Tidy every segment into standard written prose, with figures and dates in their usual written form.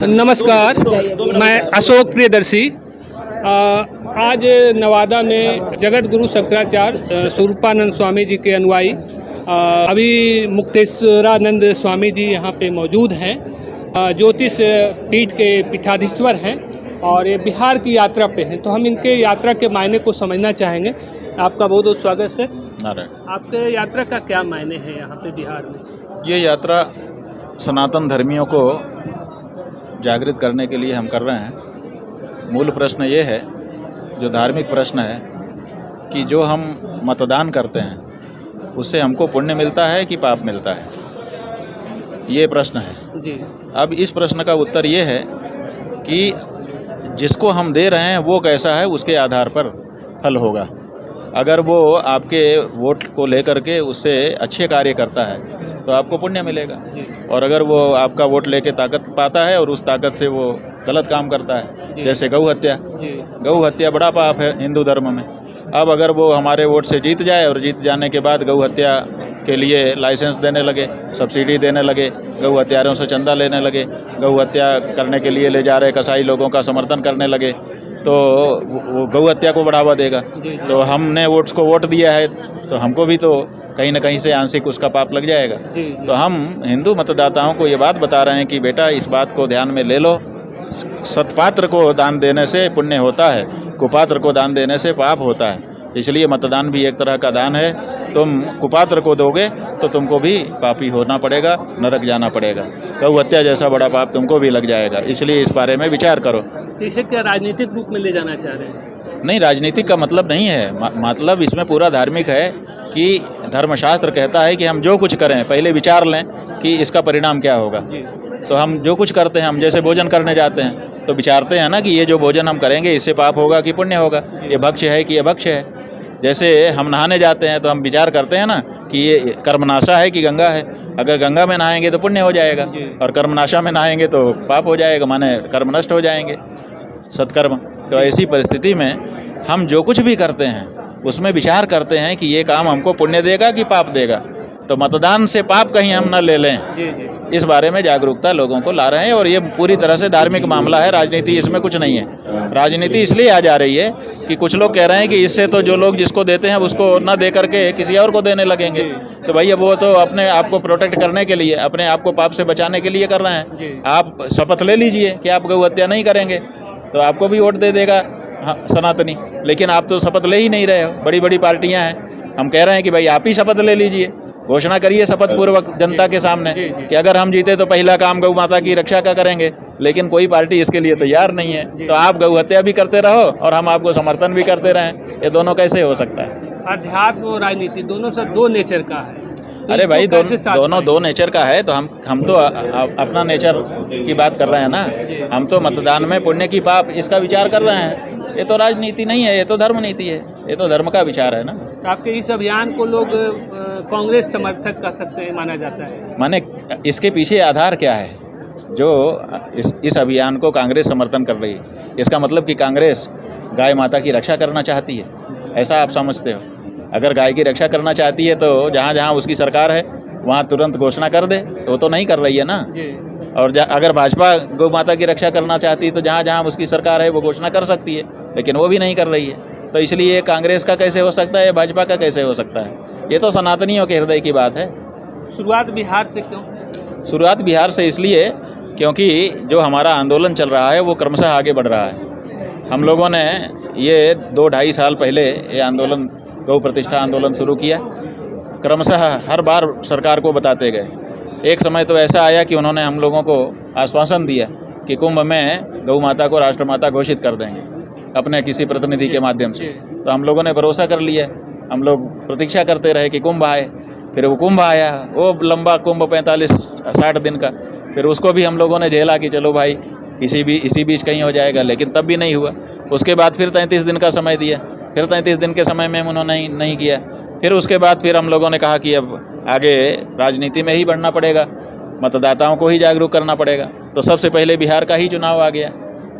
नमस्कार, मैं अशोक प्रियदर्शी। आज नवादा में जगत गुरु शंकराचार्य स्वरूपानंद स्वामी जी के अनुयायी अभी मुक्तेश्वरानंद स्वामी जी यहाँ पे मौजूद हैं। ज्योतिष पीठ के पीठाधीश्वर हैं और ये बिहार की यात्रा पे हैं, तो हम इनके यात्रा के मायने को समझना चाहेंगे। आपका बहुत बहुत स्वागत है। आपके यात्रा का क्या मायने है यहाँ पे बिहार में? ये यात्रा सनातन धर्मियों को जागृत करने के लिए हम कर रहे हैं। मूल प्रश्न ये है, जो धार्मिक प्रश्न है, कि जो हम मतदान करते हैं उससे हमको पुण्य मिलता है कि पाप मिलता है, ये प्रश्न है जी। अब इस प्रश्न का उत्तर ये है कि जिसको हम दे रहे हैं वो कैसा है, उसके आधार पर फल होगा। अगर वो आपके वोट को लेकर के उससे अच्छे कार्य करता है तो आपको पुण्य मिलेगा, और अगर वो आपका वोट लेके ताकत पाता है और उस ताकत से वो गलत काम करता है, जैसे गौ हत्या बड़ा पाप है हिंदू धर्म में। अब अगर वो हमारे वोट से जीत जाए और जीत जाने के बाद गौ हत्या के लिए लाइसेंस देने लगे, सब्सिडी देने लगे, गौ हत्यारों से चंदा लेने लगे, गौ हत्या करने के लिए ले जा रहे कसाई लोगों का समर्थन करने लगे, तो वो गौ हत्या को बढ़ावा देगा। तो हमने को वोट दिया है तो हमको भी तो कहीं ना कहीं से आंशिक उसका पाप लग जाएगा। तो हम हिंदू मतदाताओं को ये बात बता रहे हैं कि बेटा, इस बात को ध्यान में ले लो। सत्पात्र को दान देने से पुण्य होता है, कुपात्र को दान देने से पाप होता है। इसलिए मतदान भी एक तरह का दान है। तुम कुपात्र को दोगे तो तुमको भी पापी होना पड़ेगा, नरक जाना पड़ेगा। गौ हत्या जैसा बड़ा पाप तुमको भी लग जाएगा। इसलिए इस बारे में विचार करो। इसे क्या राजनीतिक रूप में ले जाना चाह रहे हैं? नहीं, राजनीतिक का मतलब नहीं है। मतलब इसमें पूरा धार्मिक है कि धर्मशास्त्र कहता है कि हम जो कुछ करें पहले विचार लें कि इसका परिणाम क्या होगा। तो हम जो कुछ करते हैं, हम जैसे भोजन करने जाते हैं तो विचारते हैं ना कि ये जो भोजन हम करेंगे इससे पाप होगा कि पुण्य होगा, ये भक्ष्य है कि ये भक्ष्य है। जैसे हम नहाने जाते हैं तो हम विचार करते हैं ना कि ये कर्मनाशा है कि गंगा है। अगर गंगा में नहाएंगे तो पुण्य हो जाएगा और कर्मनाशा में नहाएंगे तो पाप हो जाएगा, माने कर्म नष्ट हो जाएंगे, सत्कर्म। तो ऐसी परिस्थिति में हम जो कुछ भी करते हैं उसमें विचार करते हैं कि ये काम हमको पुण्य देगा कि पाप देगा। तो मतदान से पाप कहीं हम न ले लें, इस बारे में जागरूकता लोगों को ला रहे हैं। और ये पूरी तरह से धार्मिक मामला है, राजनीति इसमें कुछ नहीं है। राजनीति इसलिए आ जा रही है कि कुछ लोग कह रहे हैं कि इससे तो जो लोग जिसको देते हैं उसको न दे करके किसी और को देने लगेंगे। तो भैया, वो तो अपने आप को प्रोटेक्ट करने के लिए, अपने आप को पाप से बचाने के लिए कर रहे हैं। आप शपथ ले लीजिए कि आप गौ हत्या नहीं करेंगे, तो आपको भी वोट दे देगा सनातनी। लेकिन आप तो शपथ ले ही नहीं रहे हो। बड़ी बड़ी पार्टियां हैं, हम कह रहे हैं कि भाई आप ही शपथ ले लीजिए, घोषणा करिए शपथ पूर्वक जनता के सामने कि अगर हम जीते तो पहला काम गौ माता की रक्षा का करेंगे। लेकिन कोई पार्टी इसके लिए तैयार नहीं है। तो आप गौ हत्या भी करते रहो और हम आपको समर्थन भी करते रहें, ये दोनों कैसे हो सकता है? अध्यात्म और राजनीति दोनों सब दो नेचर का है। अरे भाई, दोनों दो नेचर का है। तो हम तो अपना नेचर की बात कर रहे हैं ना। हम तो मतदान में पुण्य की पाप इसका विचार कर रहे हैं। ये तो राजनीति नहीं है, ये तो धर्म नीति है, ये तो धर्म का विचार है ना। आपके इस अभियान को लोग कांग्रेस समर्थक कर सकते हैं, माना जाता है। माने इसके पीछे आधार क्या है जो इस अभियान को कांग्रेस समर्थन कर रही है? इसका मतलब कि कांग्रेस गाय माता की रक्षा करना चाहती है, ऐसा आप समझते हो? अगर गाय की रक्षा करना चाहती है तो जहाँ जहाँ उसकी सरकार है वहाँ तुरंत घोषणा कर दे, तो वो तो नहीं कर रही है ना। और अगर भाजपा गौ माता की रक्षा करना चाहती है तो जहाँ जहाँ उसकी सरकार है वो घोषणा कर सकती है, लेकिन वो भी नहीं कर रही है। तो इसलिए कांग्रेस का कैसे हो सकता है, भाजपा का कैसे हो सकता है? ये तो सनातनियों के हृदय की बात है। शुरुआत बिहार से क्यों? शुरुआत बिहार से इसलिए क्योंकि जो हमारा आंदोलन चल रहा है वो क्रमशः आगे बढ़ रहा है। हम लोगों ने ये 2-2.5 साल पहले ये आंदोलन, गौ प्रतिष्ठा आंदोलन शुरू किया। क्रमशः हर बार सरकार को बताते गए। एक समय तो ऐसा आया कि उन्होंने हम लोगों को आश्वासन दिया कि कुंभ में गौ माता को राष्ट्रमाता घोषित कर देंगे अपने किसी प्रतिनिधि के माध्यम से। तो हम लोगों ने भरोसा कर लिया। हम लोग प्रतीक्षा करते रहे कि कुंभ आए। फिर वो कुंभ आया, वो लंबा कुंभ 45-60 दिन का। फिर उसको भी हम लोगों ने झेला कि चलो भाई इसी बीच कहीं हो जाएगा, लेकिन तब भी नहीं हुआ। उसके बाद फिर 33 दिन का समय दिया। फिर 33 दिन के समय में उन्होंने नहीं किया। फिर उसके बाद फिर हम लोगों ने कहा कि अब आगे राजनीति में ही बढ़ना पड़ेगा, मतदाताओं को ही जागरूक करना पड़ेगा। तो सबसे पहले बिहार का ही चुनाव आ गया।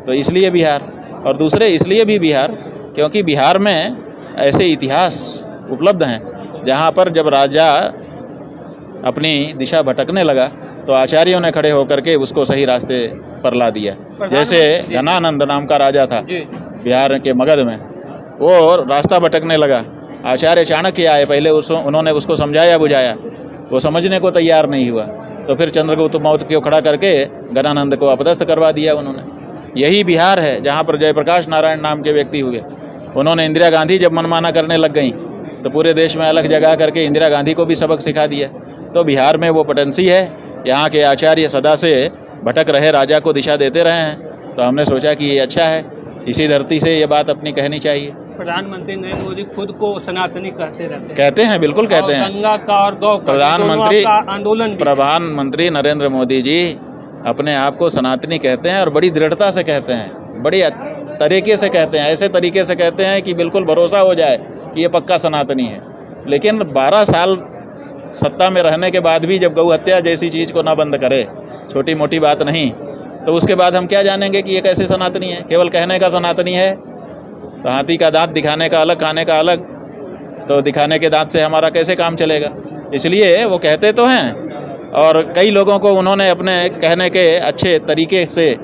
तो इसलिए बिहार, और दूसरे इसलिए भी बिहार क्योंकि बिहार में ऐसे इतिहास उपलब्ध हैं जहाँ पर जब राजा अपनी दिशा भटकने लगा तो आचार्यों ने खड़े होकर के उसको सही रास्ते परला दिया। जैसे घनानंद नाम का राजा था जी बिहार के मगध में, वो रास्ता भटकने लगा। आचार्य चाणक्य आए, पहले उन्होंने उसको समझाया बुझाया, वो समझने को तैयार नहीं हुआ, तो फिर चंद्रगुप्त मौर्य को खड़ा करके घनानंद को अपदस्थ करवा दिया उन्होंने। यही बिहार है जहाँ पर जयप्रकाश नारायण नाम के व्यक्ति हुए। उन्होंने इंदिरा गांधी जब मनमाना करने लग गई तो पूरे देश में अलग जगह करके इंदिरा गांधी को भी सबक सिखा दिया। तो बिहार में वो पोटेंसी है, यहाँ के आचार्य सदा से भटक रहे राजा को दिशा देते रहे हैं, तो हमने सोचा कि ये अच्छा है, इसी धरती से ये बात अपनी कहनी चाहिए। प्रधानमंत्री नरेंद्र मोदी खुद को सनातनी कहते रहते हैं। कहते हैं, बिल्कुल कहते हैं। गंगा का और गौ का प्रधानमंत्री आंदोलन भी। प्रधानमंत्री नरेंद्र मोदी जी अपने आप को सनातनी कहते हैं और बड़ी दृढ़ता से कहते हैं, बड़ी तरीके से कहते हैं, ऐसे तरीके से कहते हैं कि बिल्कुल भरोसा हो जाए कि ये पक्का सनातनी है। लेकिन 12 साल सत्ता में रहने के बाद भी जब गौ हत्या जैसी चीज़ को ना बंद करे, छोटी मोटी बात नहीं, तो उसके बाद हम क्या जानेंगे कि ये कैसे सनातनी है। केवल कहने का सनातनी है, तो हाथी का दांत दिखाने का अलग, खाने का अलग, तो दिखाने के दांत से हमारा कैसे काम चलेगा। इसलिए वो कहते तो हैं और कई लोगों को उन्होंने अपने कहने के अच्छे तरीके से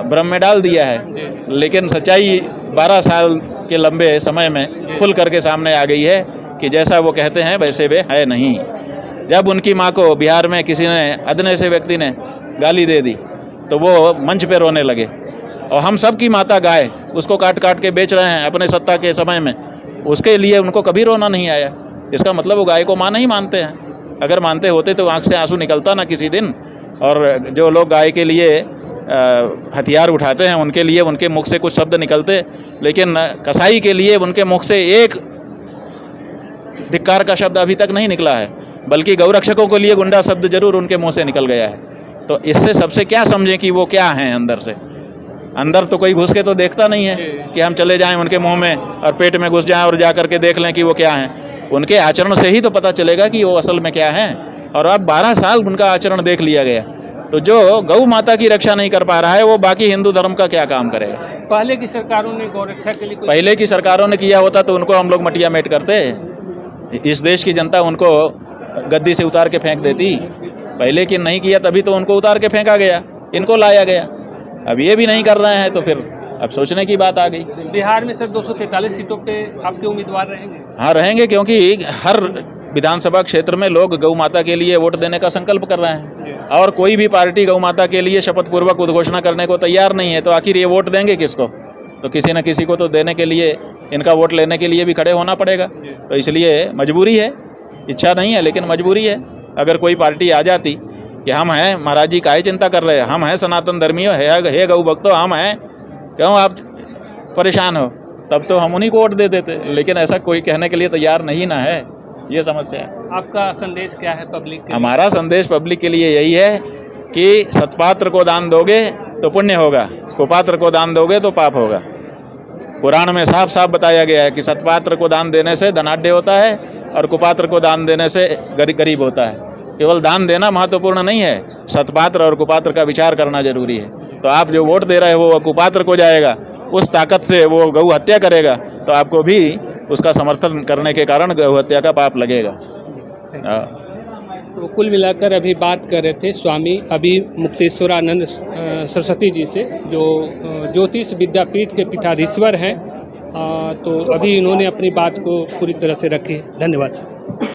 भ्रम में डाल दिया है, लेकिन सच्चाई 12 साल के लंबे समय में खुल करके सामने आ गई है कि जैसा वो कहते हैं वैसे वे है नहीं। जब उनकी माँ को बिहार में किसी ने अदने से व्यक्ति ने गाली दे दी तो वो मंच पे रोने लगे, और हम सब की माता गाय उसको काट काट के बेच रहे हैं अपने सत्ता के समय में, उसके लिए उनको कभी रोना नहीं आया। इसका मतलब वो गाय को माँ नहीं मानते हैं। अगर मानते होते तो आँख से आंसू निकलता ना किसी दिन। और जो लोग गाय के लिए हथियार उठाते हैं उनके लिए उनके मुख से कुछ शब्द निकलते, लेकिन कसाई के लिए उनके मुख से एक धिक्कार का शब्द अभी तक नहीं निकला है, बल्कि गौरक्षकों के लिए गुंडा शब्द जरूर उनके मुंह से निकल गया है। तो इससे सबसे क्या समझें कि वो क्या हैं अंदर से। अंदर तो कोई घुस के तो देखता नहीं है कि हम चले जाएं उनके मुंह में और पेट में घुस जाएं और जा करके देख लें कि वो क्या हैं। उनके आचरण से ही तो पता चलेगा कि वो असल में क्या हैं। और अब 12 साल उनका आचरण देख लिया गया, तो जो गौ माता की रक्षा नहीं कर पा रहा है वो बाकी हिंदू धर्म का क्या काम करेगा। पहले की सरकारों ने गौ रक्षा के लिए पहले की सरकारों ने किया होता तो उनको हम लोग मटिया मेट करते, इस देश की जनता उनको गद्दी से उतार के फेंक देती। पहले की नहीं किया तभी तो उनको उतार के फेंका गया, इनको लाया गया। अब ये भी नहीं कर रहे हैं तो फिर अब सोचने की बात आ गई। बिहार में सर 243 सीटों पे आपके उम्मीदवार रहेंगे? हाँ रहेंगे, क्योंकि हर विधानसभा क्षेत्र में लोग गौ माता के लिए वोट देने का संकल्प कर रहे हैं, और कोई भी पार्टी गौ माता के लिए शपथ पूर्वक उद्घोषणा करने को तैयार नहीं है, तो आखिर ये वोट देंगे किसको? तो किसी न किसी को तो देने के लिए, इनका वोट लेने के लिए भी खड़े होना पड़ेगा। तो इसलिए मजबूरी है, इच्छा नहीं है लेकिन मजबूरी है। अगर कोई पार्टी आ जाती कि हम हैं महाराज जी काहे चिंता कर रहे हैं, हम हैं सनातन धर्मियों, हे गौ भक्तों हम हैं, क्यों आप परेशान हो, तब तो हम उन्हीं को वोट दे देते। लेकिन ऐसा कोई कहने के लिए तैयार नहीं ना है, ये समस्या है। आपका संदेश क्या है पब्लिक के लिए? हमारा संदेश पब्लिक के लिए यही है कि सत्पात्र को दान दोगे तो पुण्य होगा, कुपात्र को दान दोगे तो पाप होगा। पुराण में साफ साफ बताया गया है कि सत्पात्र को दान देने से धनाढ्य होता है और कुपात्र को दान देने से गरीब होता है। केवल दान देना महत्वपूर्ण नहीं है, सत्पात्र और कुपात्र का विचार करना जरूरी है। तो आप जो वोट दे रहे हो वो कुपात्र को जाएगा, उस ताकत से वो गौ हत्या करेगा तो आपको भी उसका समर्थन करने के कारण गौ हत्या का पाप लगेगा। तो कुल मिलाकर अभी बात कर रहे थे स्वामी अभी मुक्तेश्वरानंद सरस्वती जी से, जो ज्योतिष विद्यापीठ के पीठाधीश्वर हैं। तो अभी इन्होंने अपनी बात को पूरी तरह से रखी। धन्यवाद सर।